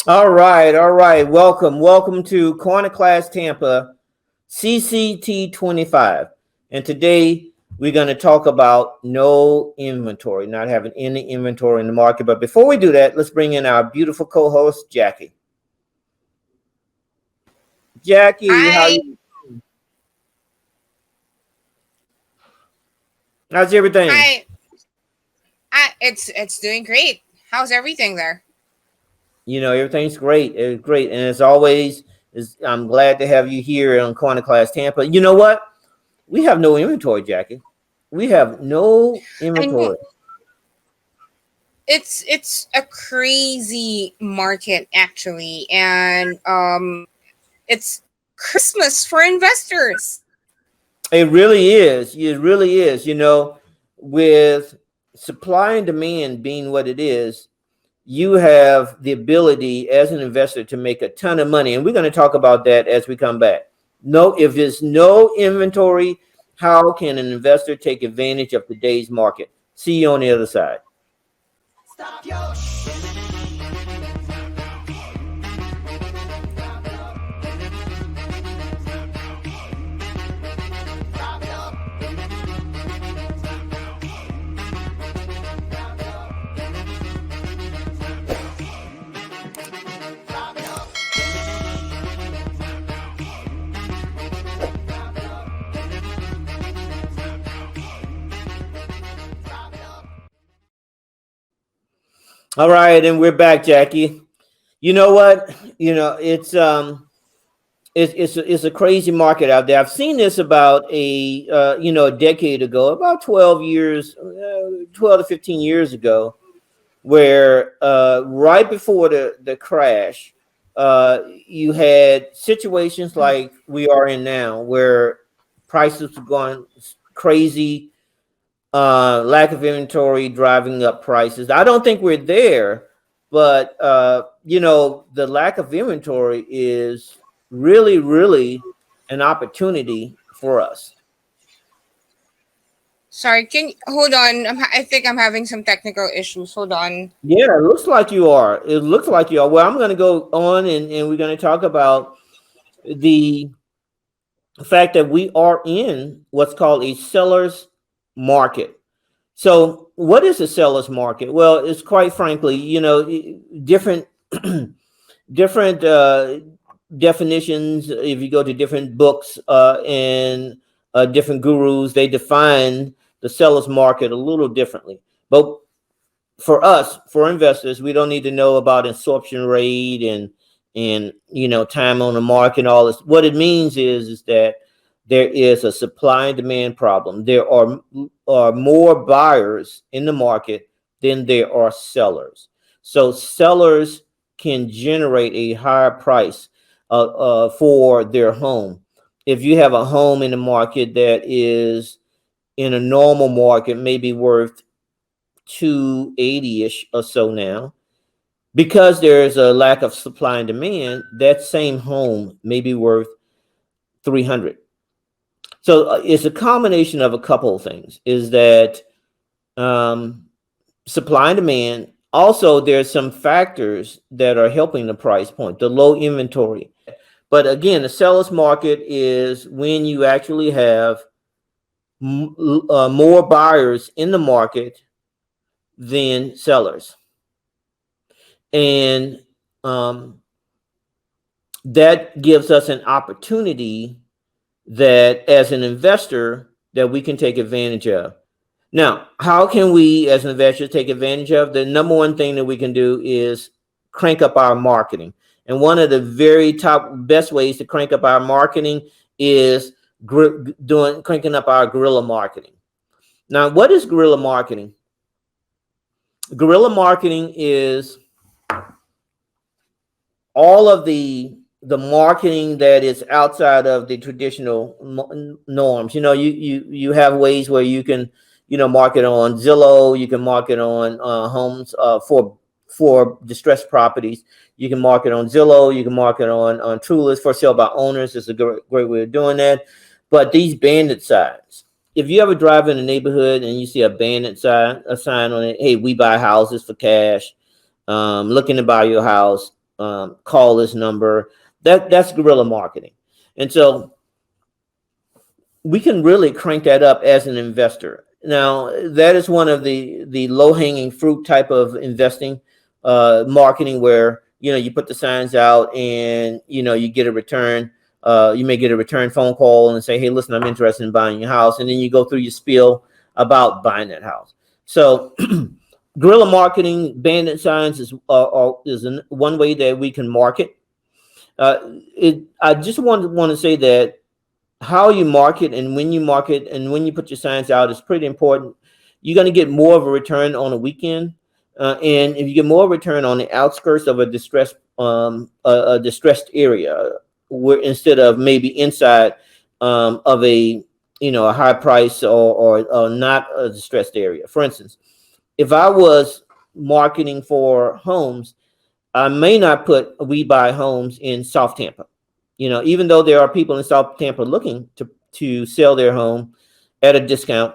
All right. Welcome to Corner Class Tampa, CCT 25. And today we're going to talk about no inventory, not having any inventory in the market. But before we do that, let's bring in our beautiful co-host, Jackie. Jackie, Hi. How's everything? Hi. It's doing great. How's everything there? You know, everything's great. It's great. And as always, I'm glad to have you here on Corner Class Tampa. You know what? We have no inventory, Jackie. We have no inventory. It's a crazy market actually, and it's Christmas for investors. It really is. It really is. You know, with supply and demand being what it is, you have the ability as an investor to make a ton of money. And we're going to talk about that as we come back. No, if there's no inventory, how can an investor take advantage of today's market? See you on the other side. Stop your All right, and we're back, Jackie. You know what? You know, it's a crazy market out there. I've seen this about a decade ago, about 12 to 15 years ago, where right before the crash, you had situations like we are in now, where prices are going crazy. Lack of inventory driving up prices. I don't think we're there, but the lack of inventory is really an opportunity for us. Sorry, can you hold on? I think I'm having some technical issues. Hold on. Yeah, it looks like you are. Well, I'm going to go on and we're going to talk about the fact that we are in what's called a seller's market. So what is a seller's market? Well, it's quite frankly, different definitions. If you go to different books and different gurus, they define the seller's market a little differently. But for us, for investors, we don't need to know about absorption rate and time on the market and all this. What it means is that there is a supply and demand problem. There are more buyers in the market than there are sellers. So sellers can generate a higher price for their home. If you have a home in the market that is in a normal market, maybe worth $280-ish or so now, because there's a lack of supply and demand, that same home may be worth $300. So it's a combination of a couple of things. Is that supply and demand. Also, there's some factors that are helping the price point, the low inventory. But again, the seller's market is when you actually have more buyers in the market than sellers. And that gives us an opportunity that as an investor that we can take advantage of. Now, how can we as an investor take advantage of? The number one thing that we can do is crank up our marketing. And one of the very top best ways to crank up our marketing is cranking up our guerrilla marketing. Now, what is guerrilla marketing? Guerrilla marketing is all of the marketing that is outside of the traditional norms. You have ways where you can, market on Zillow. You can market on homes for distressed properties. You can market on Zillow. You can market on Trulist for sale by owners. It's a great way of doing that. But these bandit signs, if you ever drive in a neighborhood and you see a sign on it, hey, we buy houses for cash, looking to buy your house, call this number. That's guerrilla marketing. And so we can really crank that up as an investor. Now, that is one of the low hanging fruit type of investing, marketing, where you put the signs out and you get a return. You may get a return phone call and say, hey, listen, I'm interested in buying your house, and then you go through your spiel about buying that house. So guerrilla marketing, bandit signs is one way that we can market. I just want to say that how you market and when you put your signs out is pretty important. You're going to get more of a return on a weekend, and if you get more return on the outskirts of a distressed area, where instead of maybe inside of a high price or not a distressed area. For instance, if I was marketing for homes, I may not put we buy homes in South Tampa. Even though there are people in South Tampa looking to sell their home at a discount,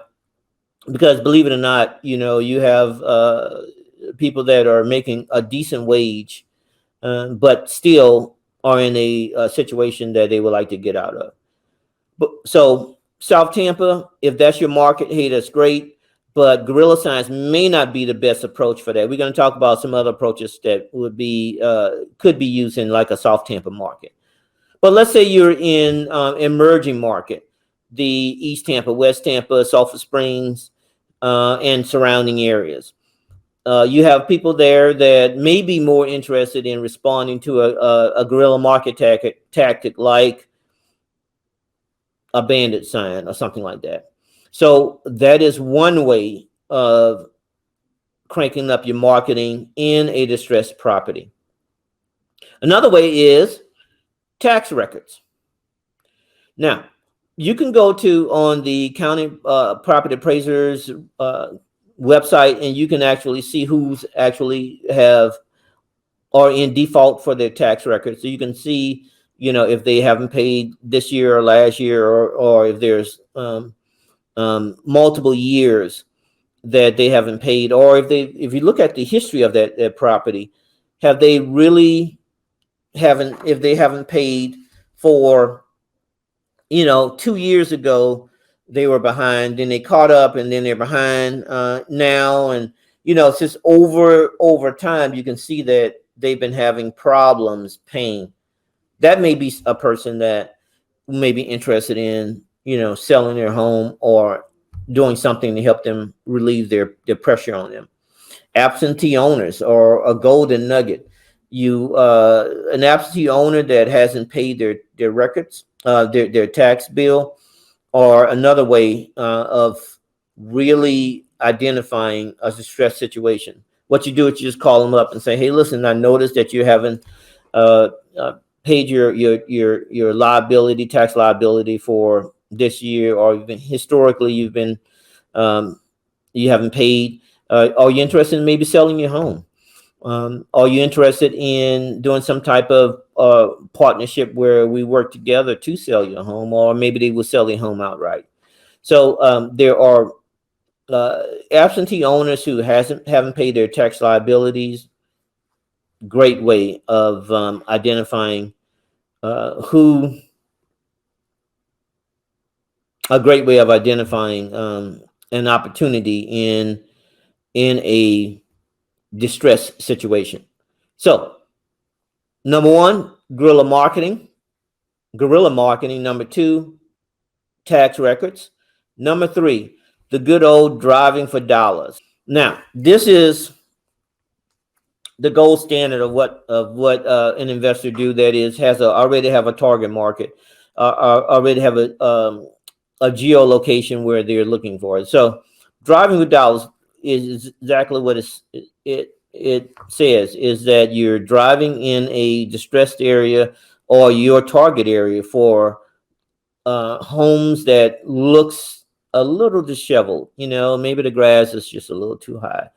because believe it or not, you have people that are making a decent wage, but still are in a situation that they would like to get out of. But so South Tampa, if that's your market, hey, that's great. But guerrilla signs may not be the best approach for that. We're going to talk about some other approaches that could be used in like a South Tampa market. But let's say you're in emerging market, the East Tampa, West Tampa, Sulphur Springs, and surrounding areas. You have people there that may be more interested in responding to a guerrilla market tactic like a bandit sign or something like that. So that is one way of cranking up your marketing in a distressed property. Another way is tax records. Now, you can go on the county property appraisers website, and you can actually see who's actually are in default for their tax records. So you can see, if they haven't paid this year or last year, or if there's multiple years that they haven't paid, or if you look at the history of that property, if they haven't paid for 2 years ago, they were behind, then they caught up, and then they're behind now. And, it's just over time, you can see that they've been having problems paying. That may be a person that may be interested in, selling their home or doing something to help them relieve their pressure on them. Absentee owners or a golden nugget. An absentee owner that hasn't paid their records, their tax bill, or another way of really identifying a distressed situation. What you do is you just call them up and say, hey, listen, I noticed that you haven't paid your tax liability for this year, or even historically you haven't paid. Are you interested in maybe selling your home? Are you interested in doing some type of partnership where we work together to sell your home, or maybe they will sell their home outright? So there are absentee owners who haven't paid their tax liabilities. Great way of identifying who. A great way of identifying an opportunity in a distress situation. So, number one, guerrilla marketing. Number two, tax records. Number three, the good old driving for dollars. Now, this is the gold standard of what an investor do, that is already have a target market, already have a geolocation where they're looking for it. So driving with dollars is exactly what it it says is that you're driving in a distressed area or your target area for homes that looks a little disheveled. You know, maybe the grass is just a little too high.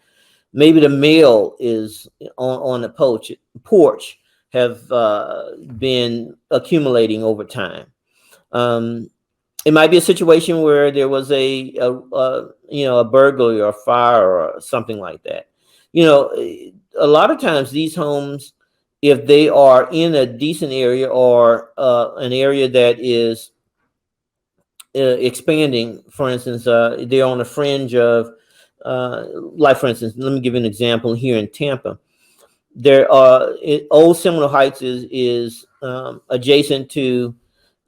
Maybe the mail is on the porch have been accumulating over time. Um, it might be a situation where there was a burglary or fire or something like that. You know, a lot of times these homes, if they are in a decent area or an area that is expanding, for instance, they're on the fringe of, like for instance, let me give you an example here in Tampa. There are Old Seminole Heights is adjacent to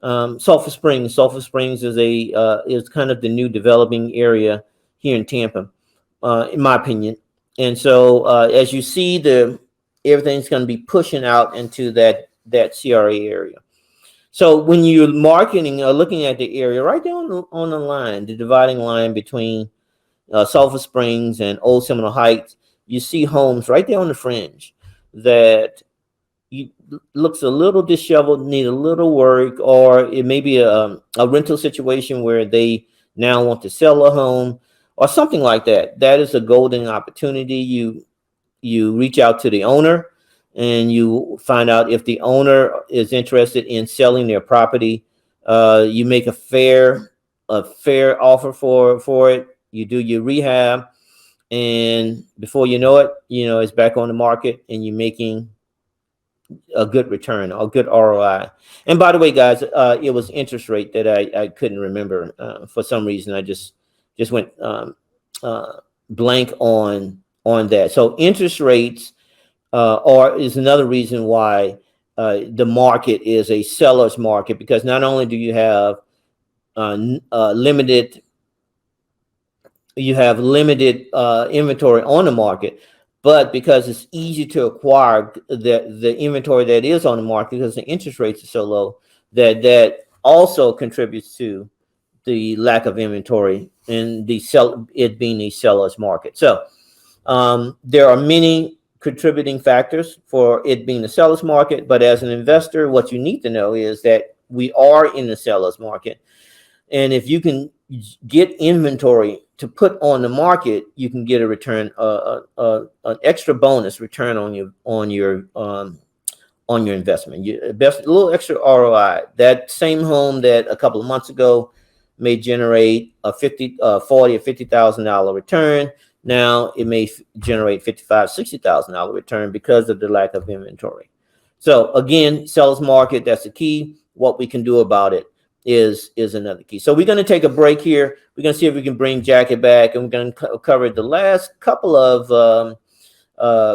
Sulphur Springs. Sulphur Springs is kind of the new developing area here in Tampa, in my opinion. And so as you see, the everything's going to be pushing out into that CRA area. So when you're marketing or looking at the area, right there on the line, the dividing line between Sulphur Springs and Old Seminole Heights, you see homes right there on the fringe that you looks a little disheveled, need a little work, or it may be a rental situation where they now want to sell a home or something like that. That is a golden opportunity. You reach out to the owner and you find out if the owner is interested in selling their property. You make a fair offer for it. You do your rehab, and before you know it, it's back on the market, and you're making a good return, a good ROI. And by the way, guys, it was interest rate that I couldn't remember for some reason. I just went uh, blank on that. So interest rates is another reason why the market is a seller's market, because not only do limited you have limited inventory on the market, but because it's easy to acquire the inventory that is on the market because the interest rates are so low, that also contributes to the lack of inventory and it being a seller's market. So there are many contributing factors for it being the seller's market, but as an investor, what you need to know is that we are in the seller's market, and if you can get inventory to put on the market, you can get a return, an extra bonus return on your investment. Best a little extra ROI. That same home that a couple of months ago may generate a $40,000 or $50,000 return. Now it may generate $55,000, $60,000 return because of the lack of inventory. So again, seller's market, that's the key. What we can do about it is another key. So we're going to take a break here. We're going to see if we can bring Jackie back, and we're going to cover the last couple of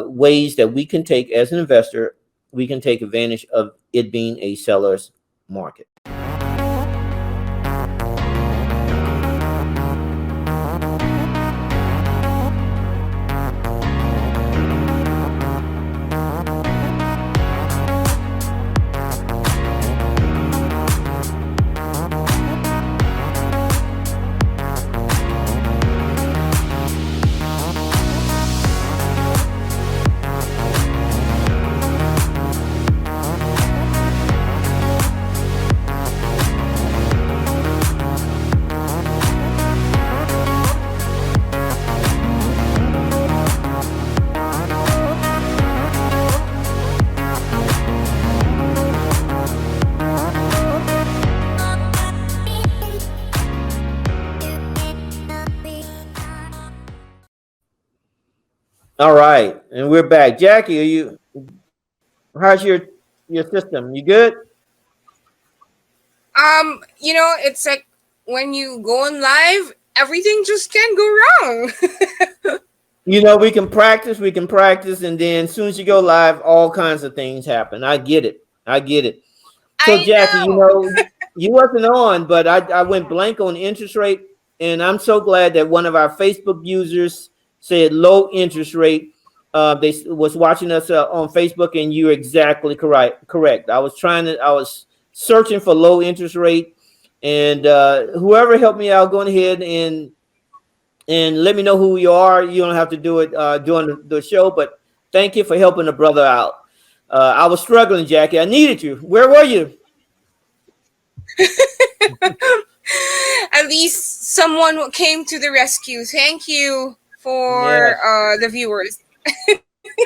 ways that we can take as an investor. We can take advantage of it being a seller's market. All right, and we're back. Jackie, how's your system? You good? It's like when you go on live, everything just can go wrong. We can practice, and then as soon as you go live, all kinds of things happen. I get it. So I Jackie, know. you wasn't on, but I went blank on interest rate, and I'm so glad that one of our Facebook users said low interest rate. They was watching us on Facebook, and you're exactly correct. I was searching for low interest rate, and whoever helped me out, going ahead and let me know who you are. You don't have to do it during the show, but Thank you for helping a brother out. I was struggling, Jackie. I needed you. Where were you? At least someone came to the rescue. Thank you for Yes. the viewers.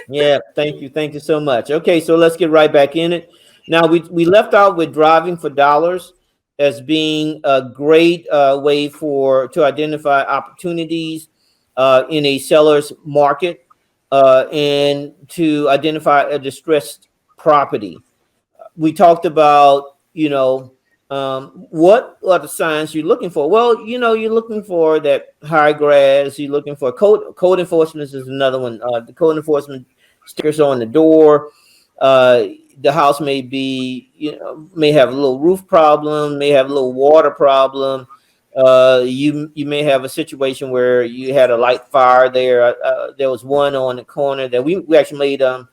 Yeah. Thank you so much. Okay, so let's get right back in it. Now we left out with driving for dollars as being a great way for to identify opportunities in a seller's market and to identify a distressed property. We talked about, what are the signs you're looking for? Well, you're looking for that high grass. You're looking for code enforcement is another one. The code enforcement stickers on the door. Uh, the house may be, may have a little roof problem, may have a little water problem. You may have a situation where you had a light fire there. There was one on the corner that we actually made a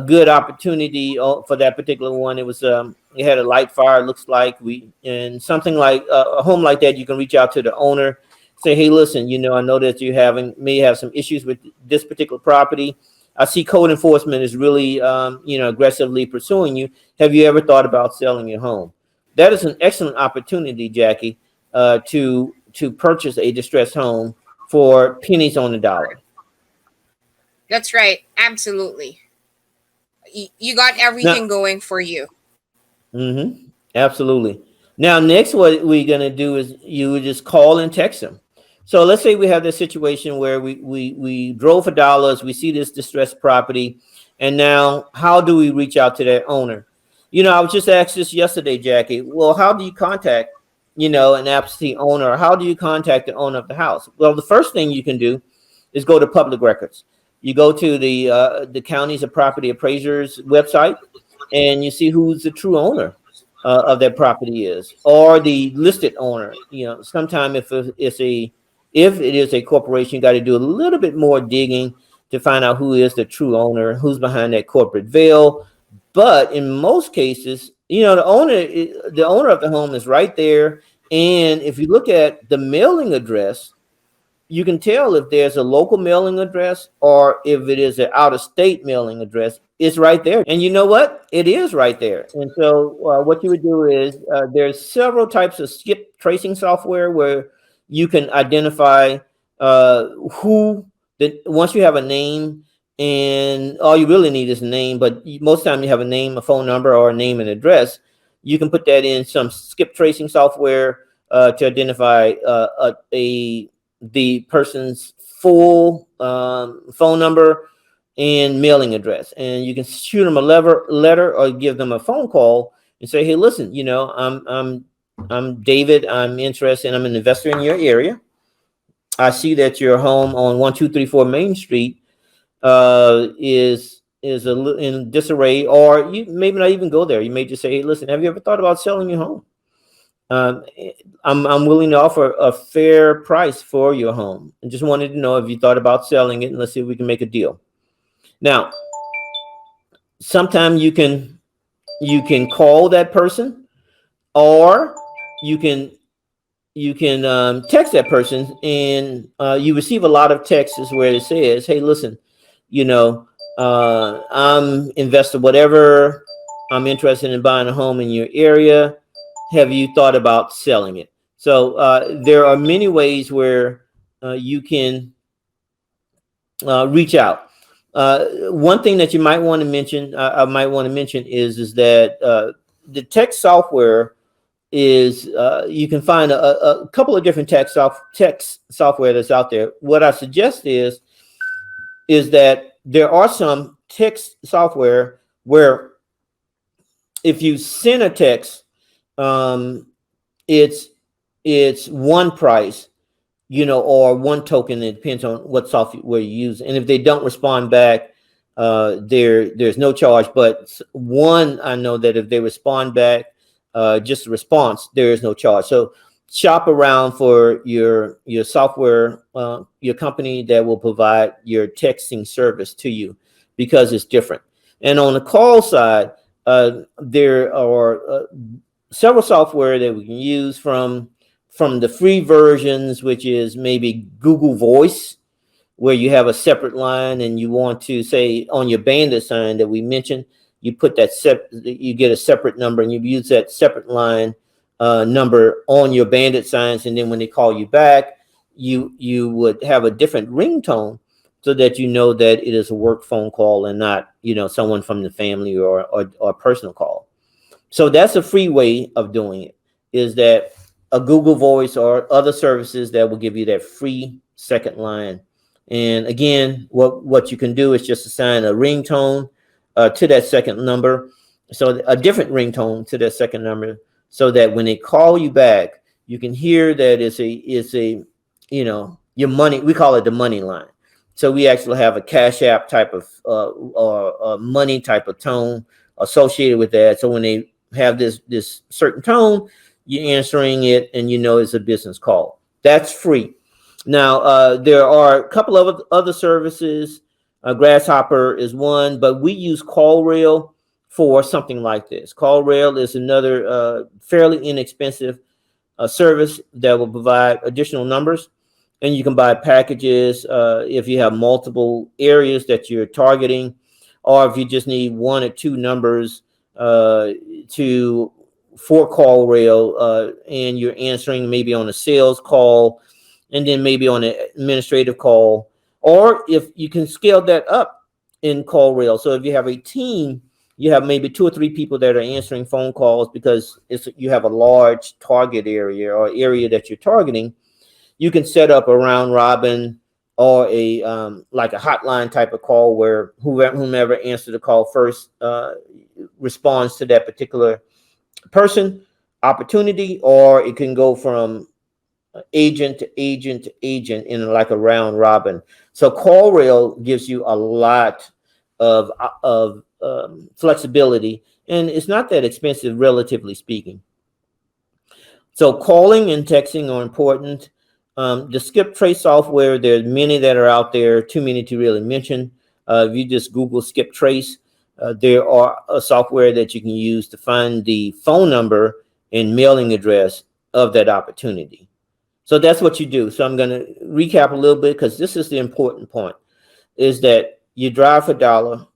good opportunity for that particular one. It was it had a light fire. It looks like we and something like a home like that. You can reach out to the owner, say, hey, listen, I know that you may have some issues with this particular property. I see code enforcement is really aggressively pursuing you. Have you ever thought about selling your home? That is an excellent opportunity, Jackie, to purchase a distressed home for pennies on the dollar. That's right. Absolutely. You got Now, everything going for you. mm-hmm. Absolutely. Now, next, what we're gonna do is you would just call and text them. So let's say we have this situation where we drove for dollars, we see this distressed property, and now how do we reach out to that owner? I was just asked this yesterday, Jackie. Well, how do you contact, an absentee owner? Or how do you contact the owner of the house? Well, the first thing you can do is go to public records. You go to the county's of property appraisers website, and you see who's the true owner of that property is, or the listed owner. Sometime if it is a corporation, you got to do a little bit more digging to find out who is the true owner, who's behind that corporate veil. But in most cases, the owner of the home is right there. And if you look at the mailing address, you can tell if there's a local mailing address or if it is an out of state mailing address. It's right there. And you know what? It is right there. And so what you would do is there's several types of skip tracing software where you can identify who, once you have a name, and all you really need is a name, but most of the time you have a name, a phone number, or a name and address. You can put that in some skip tracing software to identify the person's full phone number and mailing address, and you can shoot them a letter or give them a phone call and say, hey, listen, I'm David. I'm interested. I'm an investor in your area. I see that your home on 1234 Main Street is in disarray, or you maybe not even go there. You may just say, hey, listen, have you ever thought about selling your home? Um, I'm willing to offer a fair price for your home. I just wanted to know if you thought about selling it, and let's see if we can make a deal. Now, sometimes you can call that person, or you can text that person, and you receive a lot of texts where it says, hey, listen, I'm investor whatever. I'm interested in buying a home in your area. Have you thought about selling it? So there are many ways where you can reach out. One thing that you might want to mention, I might want to mention, is that the text software is you can find a couple of different text software that's out there. What I suggest is that there are some text software where if you send a text, um, it's one price, or one token. It depends on what software you use. And if they don't respond back, there's no charge. But one, I know that if they respond back, just a response, there is no charge. So shop around for your software, your company that will provide your texting service to you, because it's different. And on the call side, there are several software that we can use from the free versions, which is maybe Google Voice. where you have a separate line and you want to say on your bandit sign that we mentioned, you put that you get a separate number and you use that separate line number on your bandit signs, and then when they call you back, you would have a different ringtone so that you know that it is a work phone call and not, someone from the family or a personal call. So that's a free way of doing it, is that a Google Voice or other services that will give you that free second line. And again, what you can do is just assign a ringtone to that second number, so a different ringtone to that second number, so that when they call you back, you can hear that it's a your money. We call it the money line. So we actually have a Cash App type of or money type of tone associated with that. So when they have this certain tone, you're answering it and it's a business call. That's free. Now there are a couple of other services. Grasshopper is one, but we use CallRail for something like this. CallRail is another fairly inexpensive service that will provide additional numbers, and you can buy packages if you have multiple areas that you're targeting, or if you just need one or two numbers to for CallRail, and you're answering maybe on a sales call, and then maybe on an administrative call, or if you can scale that up in CallRail. So if you have a team, you have maybe two or three people that are answering phone calls because you have a large target area or area that you're targeting. You can set up a round robin or a like a hotline type of call where whomever answers the call first responds to that particular person opportunity, or it can go from agent to agent to agent in like a round robin. So CallRail gives you a lot of flexibility, and it's not that expensive, relatively speaking. So calling and texting are important. The skip trace software, there's many that are out there, too many to really mention. If you just Google skip trace, there are a software that you can use to find the phone number and mailing address of that opportunity. So that's what you do. So I'm going to recap a little bit, because this is the important point, is that you drive for dollar,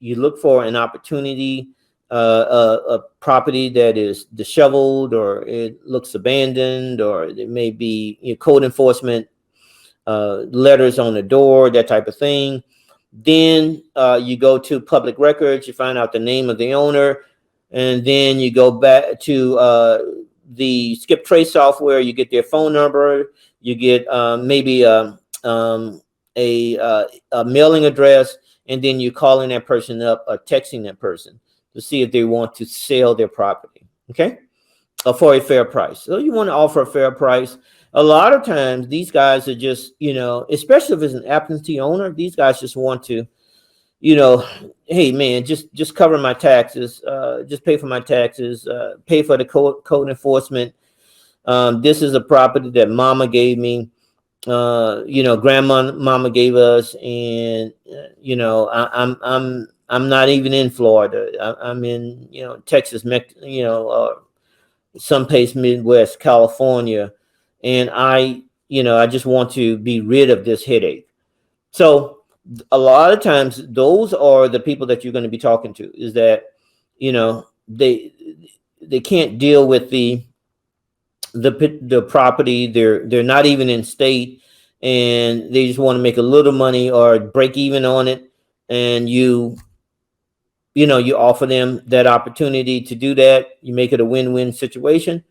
you look for an opportunity, a property that is disheveled or it looks abandoned, or there may be code enforcement letters on the door, that type of thing. Then you go to public records, you find out the name of the owner, and then you go back to the skip trace software, you get their phone number, you get maybe a mailing address, and then you're calling that person up or texting that person to see if they want to sell their property, okay, for a fair price. So you want to offer a fair price. A lot of times these guys are just, especially if it's an absentee owner, these guys just want to, hey man, just cover my taxes, just pay for my taxes, pay for the code enforcement. This is a property that mama gave me, grandma, mama gave us, and I'm not even in Florida. I'm in Texas, someplace Midwest California, and I just want to be rid of this headache. So a lot of times those are the people that you're going to be talking to, is that they can't deal with the property. They're not even in state, and they just want to make a little money or break even on it, and you offer them that opportunity to do that. You make it a win-win situation.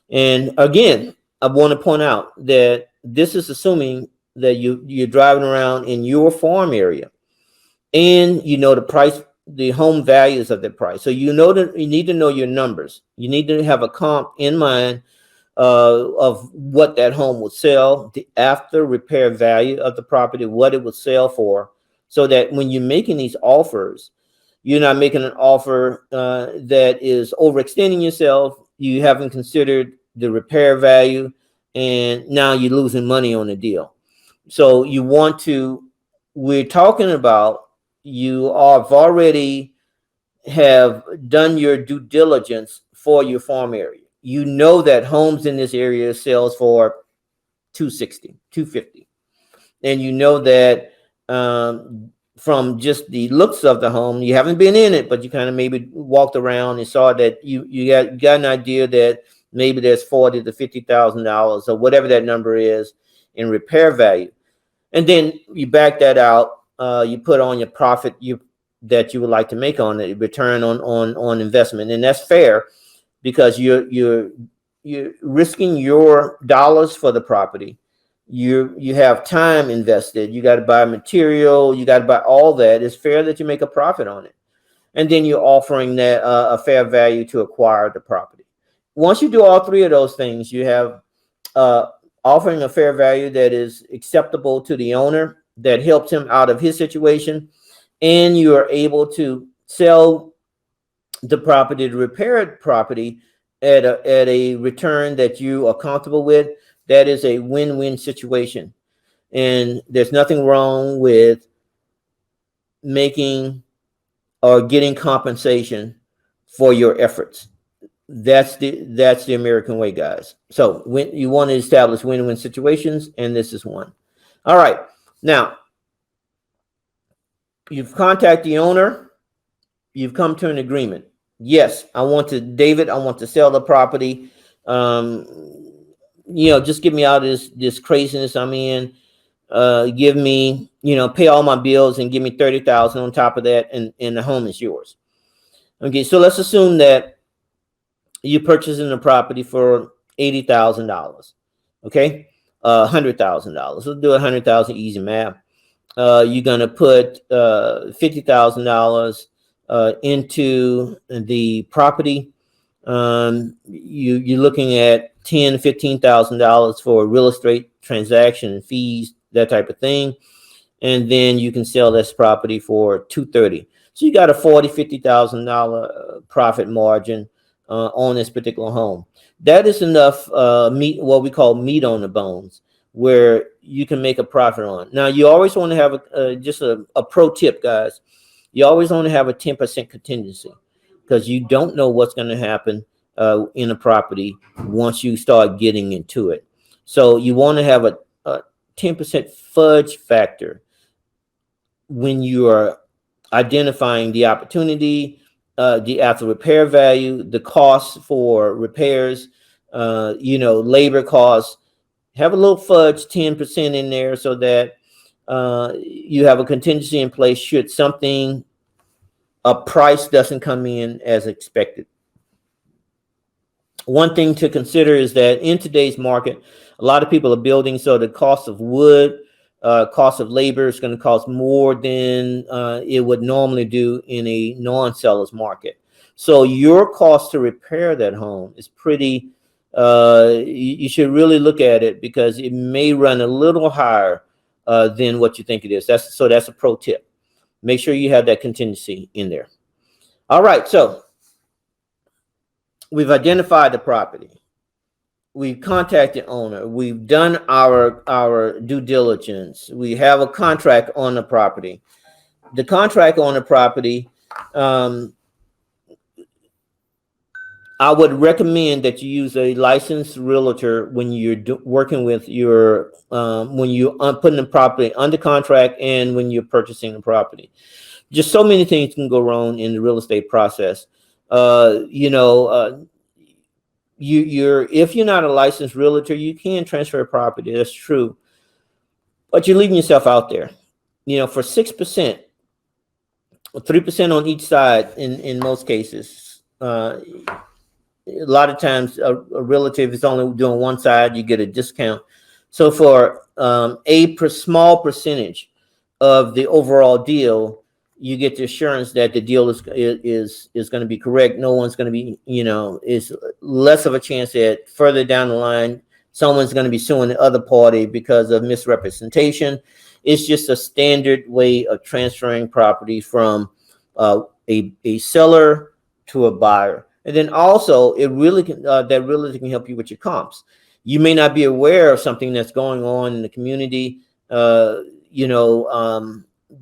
And again, I want to point out that this is assuming that you're driving around in your farm area, and the price, the home values of the price. So that you need to know your numbers. You need to have a comp in mind of what that home will sell, the after repair value of the property, what it will sell for, so that when you're making these offers, you're not making an offer that is overextending yourself. You haven't considered the repair value, and now you're losing money on the deal. So we're talking about, you have already have done your due diligence for your farm area. You know that homes in this area sells for 260, 250. and you know that from just the looks of the home, you haven't been in it, but you kind of maybe walked around and saw that you got an idea that maybe there's $40,000 to $50,000 or whatever that number is in repair value, and then you back that out. You put on your profit that you would like to make on it, return on investment, and that's fair because you're risking your dollars for the property. You have time invested. You got to buy material. You got to buy all that. It's fair that you make a profit on it, and then you're offering that a fair value to acquire the property. Once you do all three of those things, you have uh, offering a fair value that is acceptable to the owner, that helps him out of his situation, and you are able to sell the property, the repaired property, at a return that you are comfortable with. That is a win-win situation, and there's nothing wrong with making or getting compensation for your efforts. That's the American way, guys. So when you want to establish win-win situations, and this is one. All right, now you've contacted the owner. You've come to an agreement. Yes, I want to sell the property. Just get me out of this craziness I'm in. Give me, pay all my bills and give me 30,000 on top of that, and the home is yours. Okay, so let's assume that you're purchasing the property for $80,000. Okay, $100,000. Let's do 100,000, easy math. You're gonna put $50,000 into the property. You're looking at $10,000 to $15,000 for real estate transaction fees, that type of thing, and then you can sell this property for $230,000. So you got a $50,000 profit margin on this particular home. That is enough meat, what we call meat on the bones, where you can make a profit on. Now, you always want to have just a pro tip, guys. You always want to have a 10% contingency, because you don't know what's going to happen in a property once you start getting into it. So you want to have a 10% fudge factor when you are identifying the opportunity, the after repair value, the costs for repairs, labor costs. Have a little fudge, 10% in there, so that you have a contingency in place should a price doesn't come in as expected. One thing to consider is that in today's market, a lot of people are building, so the cost of wood, cost of labor is going to cost more than it would normally do in a non-seller's market. So your cost to repair that home is pretty, you should really look at it, because it may run a little higher than what you think it is. That's a pro tip. Make sure you have that contingency in there. All right, so we've identified the property. We've contacted the owner. We've done our due diligence. We have a contract on the property. The contract on the property, I would recommend that you use a licensed realtor when you're working with when you putting the property under contract and when you're purchasing the property. Just so many things can go wrong in the real estate process. If you're not a licensed realtor, you can transfer a property. That's true, but you're leaving yourself out there. For 6%, 3% on each side in most cases. A lot of times a relative is only doing one side, you get a discount. So for a small percentage of the overall deal, you get the assurance that the deal is going to be correct. No one's going to be, it's less of a chance that further down the line, someone's going to be suing the other party because of misrepresentation. It's just a standard way of transferring property from a seller to a buyer. And then also, it really can help you with your comps. You may not be aware of something that's going on in the community.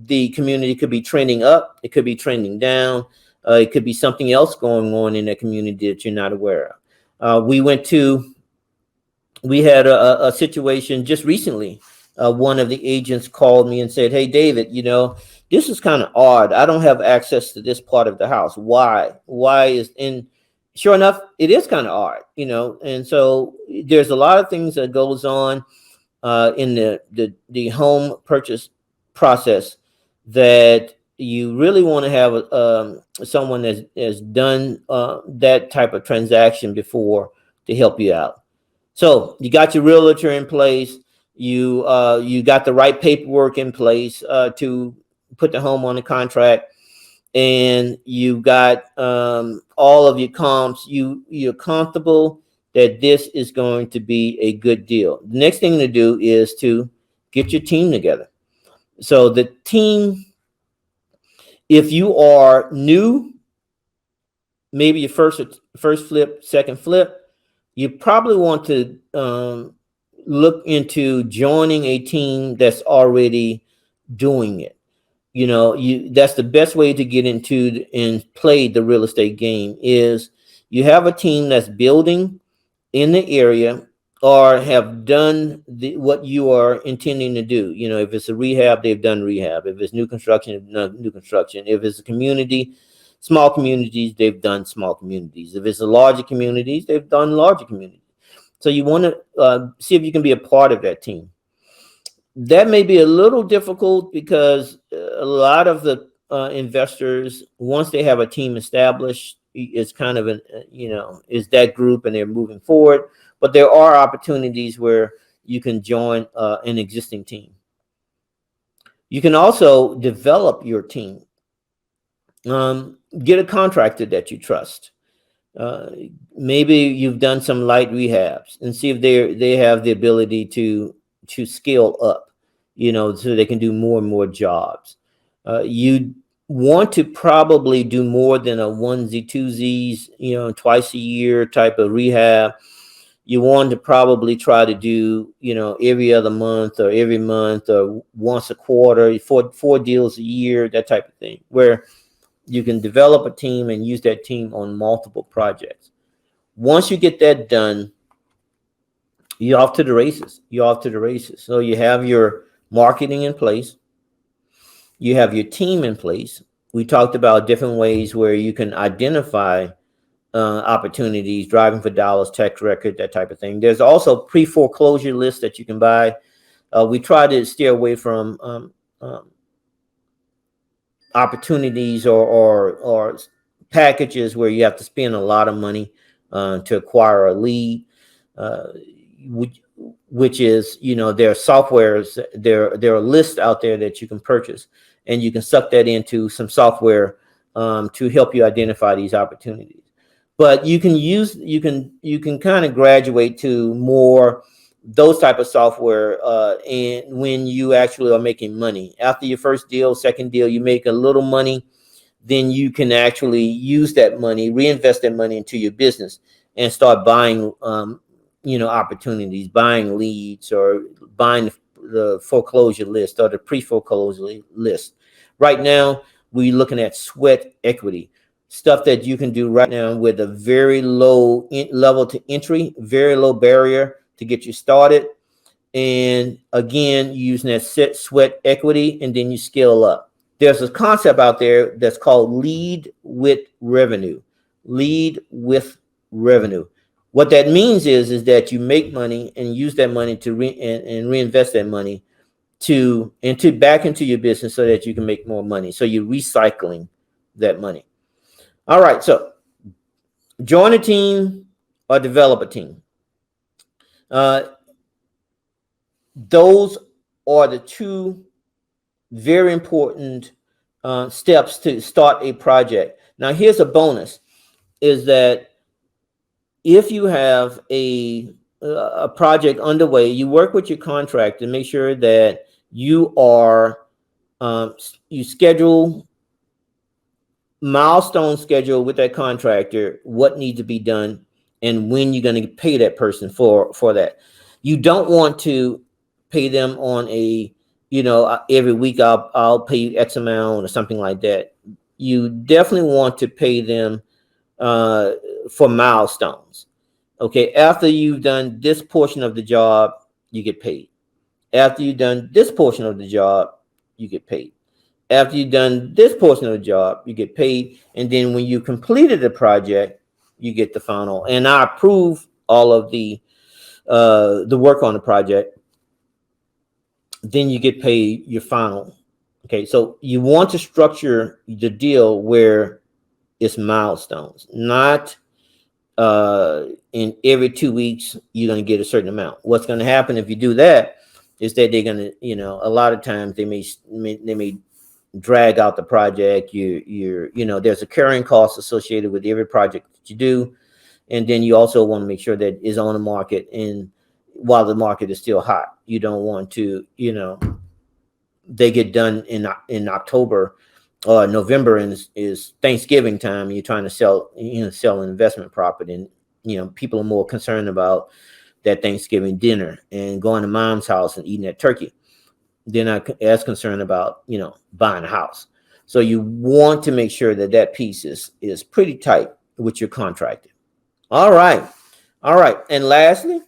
The community could be trending up. It could be trending down. It could be something else going on in the community that you're not aware of. We had a situation just recently one of the agents called me and said, "Hey, David, this is kind of odd. I don't have access to this part of the house. Why? Why is in?" Sure enough, it is kind of odd, And so there's a lot of things that goes on in the home purchase process that you really want to have someone that's has done that type of transaction before to help you out. So you got your realtor in place. You got the right paperwork in place to put the home on the contract, and you got all of your comps. You're comfortable that this is going to be a good deal. The next thing to do is to get your team together. So the team, if you are new, maybe your first flip, second flip, you probably want to look into joining a team that's already doing it. That's the best way to get into and play the real estate game is you have a team that's building in the area or have done what you are intending to do. If it's a rehab, they've done rehab. If it's new construction, they've done new construction. If it's a community, small communities, they've done small communities. If it's a larger communities, they've done larger communities. So you want to see if you can be a part of that team. That may be a little difficult because a lot of the investors, once they have a team established, it's kind of is that group and they're moving forward. But there are opportunities where you can join an existing team. You can also develop your team. Get a contractor that you trust. Uh, Maybe you've done some light rehabs and see if they have the ability to scale up, so they can do more and more jobs. You want to probably do more than a onesie twosies, twice a year type of rehab. You want to probably try to do, every other month or every month or once a quarter, four deals a year, that type of thing, where you can develop a team and use that team on multiple projects. Once you get that done, you're off to the races. You're off to the races. So you have your marketing in place. You have your team in place. We talked about different ways where you can identify opportunities, driving for dollars, tax record, that type of thing. There's also pre-foreclosure lists that you can buy. We try to steer away from opportunities or packages where you have to spend a lot of money to acquire a lead, uh, which is, there are softwares, there are lists out there that you can purchase, and you can suck that into some software to help you identify these opportunities. But you can kind of graduate to more those type of software and when you actually are making money after your first deal, second deal, you make a little money, then you can actually use that money, reinvest that money into your business and start buying opportunities, buying leads, or buying the foreclosure list or the pre-foreclosure list. Right now we're looking at sweat equity, stuff that you can do right now with a very low level to entry, very low barrier to get you started. And again, using that set sweat equity, and then you scale up. There's a concept out there that's called lead with revenue. Lead with revenue. What that means is that you make money and use that money to and reinvest that money to back into your business so that you can make more money. So you're recycling that money. All right, so join a team or develop a team. Uh, those are the two very important steps to start a project. Now, here's a bonus: is that if you have a project underway, you work with your contractor to make sure that you are you schedule milestone schedule with that contractor, what needs to be done and when you're going to pay that person for that. You don't want to pay them on a every week I'll pay you X amount or something like that. You definitely want to pay them for milestones. Okay, after you've done this portion of the job, you get paid. After you've done this portion of the job, you get paid. After you've done this portion of the job, you get paid. And then when you completed the project, you get the final. And I approve all of the work on the project. Then you get paid your final. Okay, so you want to structure the deal where it's milestones, not in every 2 weeks you're going to get a certain amount. What's going to happen if you do that is that they're going to, a lot of times they may drag out the project. There's a carrying cost associated with every project that you do, and then you also want to make sure that it's on the market, and while the market is still hot, you don't want to, they get done in October or November, and is Thanksgiving time, and you're trying to sell an investment property, and people are more concerned about that Thanksgiving dinner and going to mom's house and eating that turkey. They're not as concerned about buying a house. So you want to make sure that that piece is pretty tight with your contractor. All right. And lastly,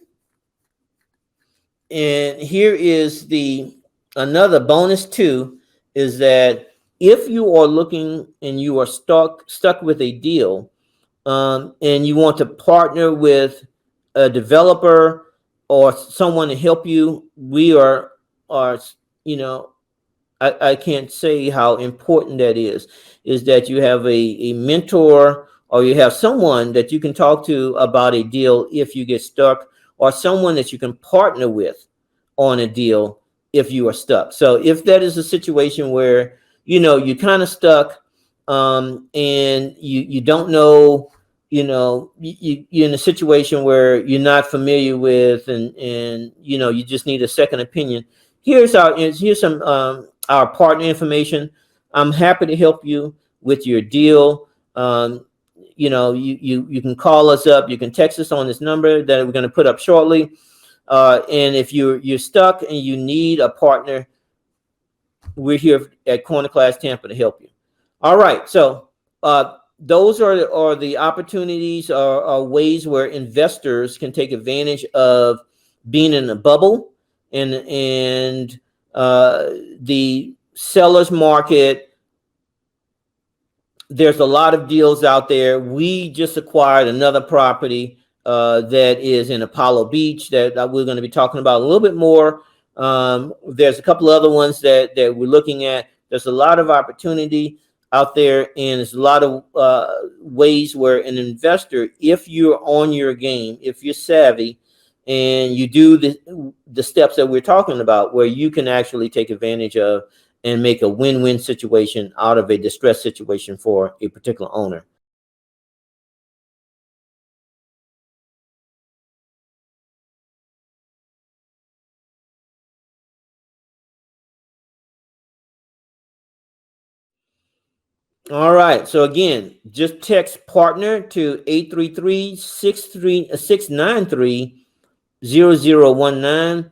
and here is another bonus too, is that if you are looking and you are stuck with a deal, and you want to partner with a developer or someone to help you, we are I can't say how important that is that you have a mentor, or you have someone that you can talk to about a deal if you get stuck, or someone that you can partner with on a deal if you are stuck. So if that is a situation where you're kind of stuck, and you don't know, you're in a situation where you're not familiar with, and you just need a second opinion. Here's some our partner information. I'm happy to help you with your deal. You can call us up. You can text us on this number that we're going to put up shortly. And if you're stuck and you need a partner, we're here at Corner Class Tampa to help you. All right. So those are the opportunities, or ways where investors can take advantage of being in a bubble, and the seller's market. There's a lot of deals out there. We just acquired another property that is in Apollo Beach that we're going to be talking about a little bit more. There's a couple other ones that we're looking at. There's a lot of opportunity out there, and there's a lot of ways where an investor, if you're on your game, if you're savvy, and you do the steps that we're talking about, where you can actually take advantage of and make a win-win situation out of a distressed situation for a particular owner. All right. So again, just text partner to 833-693-0019.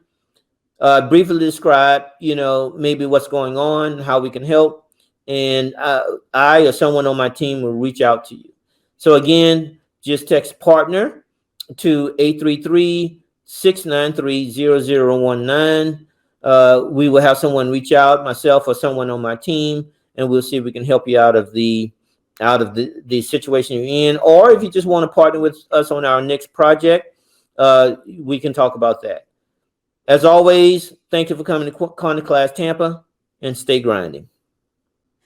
Briefly describe, maybe what's going on, how we can help, and I or someone on my team will reach out to you. So again, just text partner to 833-693-0019. We will have someone reach out, myself or someone on my team, and we'll see if we can help you out of the situation you're in. Or if you just want to partner with us on our next project, we can talk about that. As always, thank you for coming to Corner Class Tampa, and stay grinding.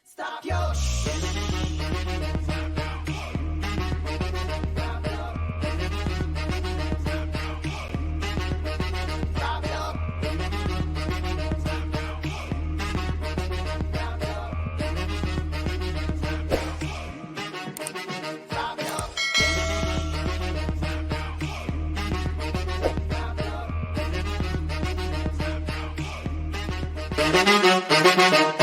Stop your Thank you.